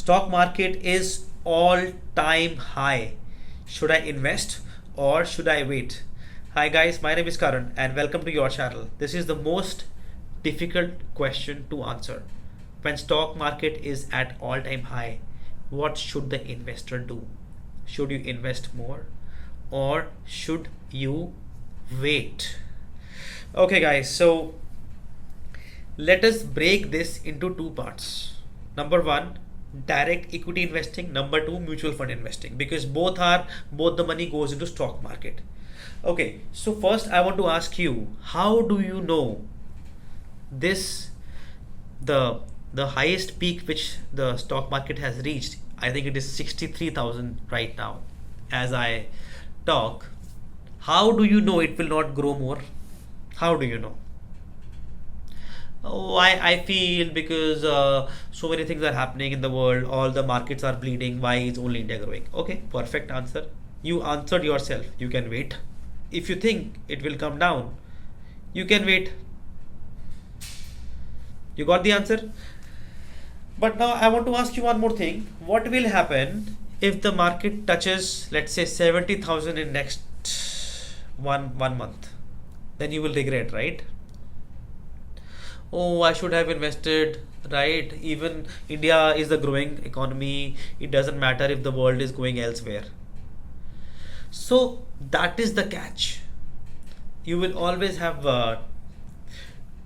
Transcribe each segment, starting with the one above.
Stock market is all time high. Should I invest or should I wait? Hi guys, my name is Karan and welcome to your channel. This is the most difficult question to answer. When stock market is at all time high, what should the investor do? Should you invest more or should you wait? Okay guys, so let us break this into two parts. Number one, direct equity investing. Number two, mutual fund investing, because both the money goes into stock market. Okay, so first I want to ask you, how do you know this the highest peak which the stock market has reached? I think it is 63,000 right now as I talk. How do you know it will not grow more? How do you know? Oh, I feel because so many things are happening in the world, all the markets are bleeding. Why is only India growing? Okay, perfect answer. You answered yourself. You can wait. If you think it will come down, you can wait. You got the answer? But now I want to ask you one more thing. What will happen if the market touches, let's say, 70,000 in next one month? Then you will regret, right? Oh, I should have invested, right? Even India is the growing economy. It doesn't matter if the world is going elsewhere. So that is the catch. You will always have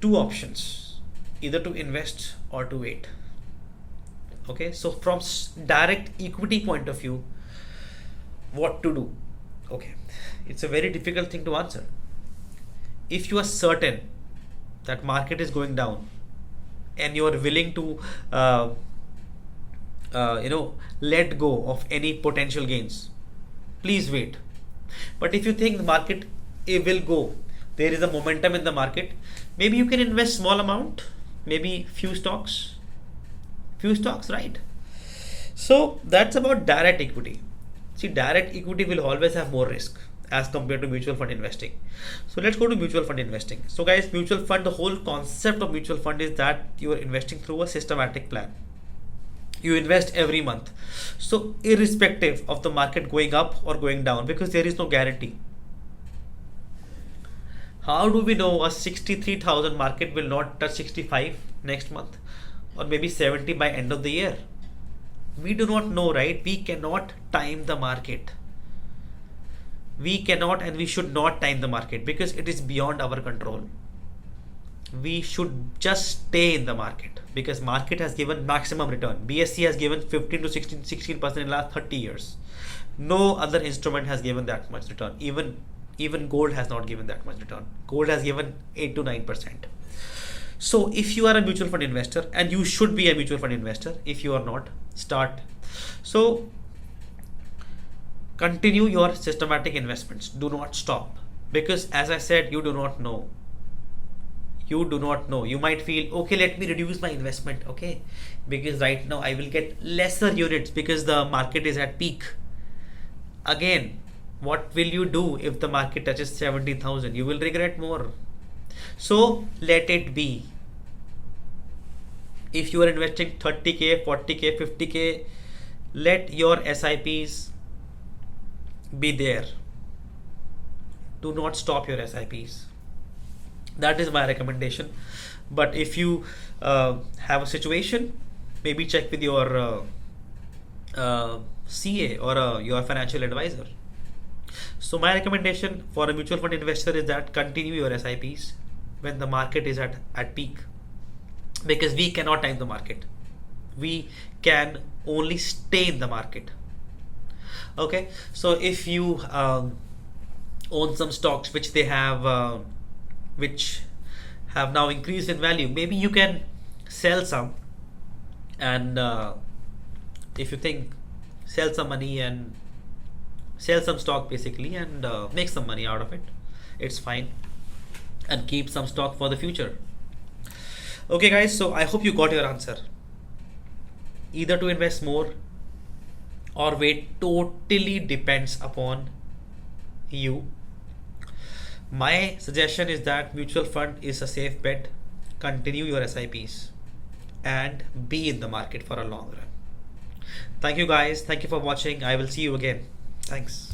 two options, either to invest or to wait. Okay, so from direct equity point of view, what to do? Okay, it's a very difficult thing to answer. If you are certain that market is going down and you are willing to let go of any potential gains, please wait. But if you think the market it will go, there is a momentum in the market, maybe you can invest small amount, maybe few stocks, right? So that's about direct equity. See, direct equity will always have more risk as compared to mutual fund investing. So let's go to mutual fund investing. So guys, mutual fund, the whole concept of mutual fund is that you are investing through a systematic plan. You invest every month. So irrespective of the market going up or going down, because there is no guarantee. How do we know a 63,000 market will not touch 65 next month or maybe 70 by end of the year? We do not know, right? We cannot time the market. We cannot and we should not time the market because it is beyond our control. We should just stay in the market because market has given maximum return. BSC has given 15 to 16% in the last 30 years. No other instrument has given that much return. Even gold has not given that much return. Gold has given 8 to 9%. So if you are a mutual fund investor, and you should be a mutual fund investor, if you are not, start. So continue your systematic investments. Do not stop, because as I said, you do not know. You might feel, okay, let me reduce my investment, okay, because right now I will get lesser units because the market is at peak. Again, what will you do if the market touches 70,000? You will regret more. So let it be. If you are investing 30k, 40k, 50k, let your SIPs be there. Do not stop your SIPs. That is my recommendation. But if you have a situation, maybe check with your CA or your financial advisor. So my recommendation for a mutual fund investor is that continue your SIPs when the market is at peak, because we cannot time the market. We can only stay in the market. Okay, so if you own some stocks which they have which have now increased in value, maybe you can sell some, and if you think, sell some money and sell some stock basically and make some money out of it. It's fine, and keep some stock for the future. Okay guys, so I hope you got your answer. Either to invest more or wait totally depends upon you. My suggestion is that mutual fund is a safe bet. Continue your SIPs and be in the market for a long run. Thank you guys. Thank you for watching. I will see you again. Thanks.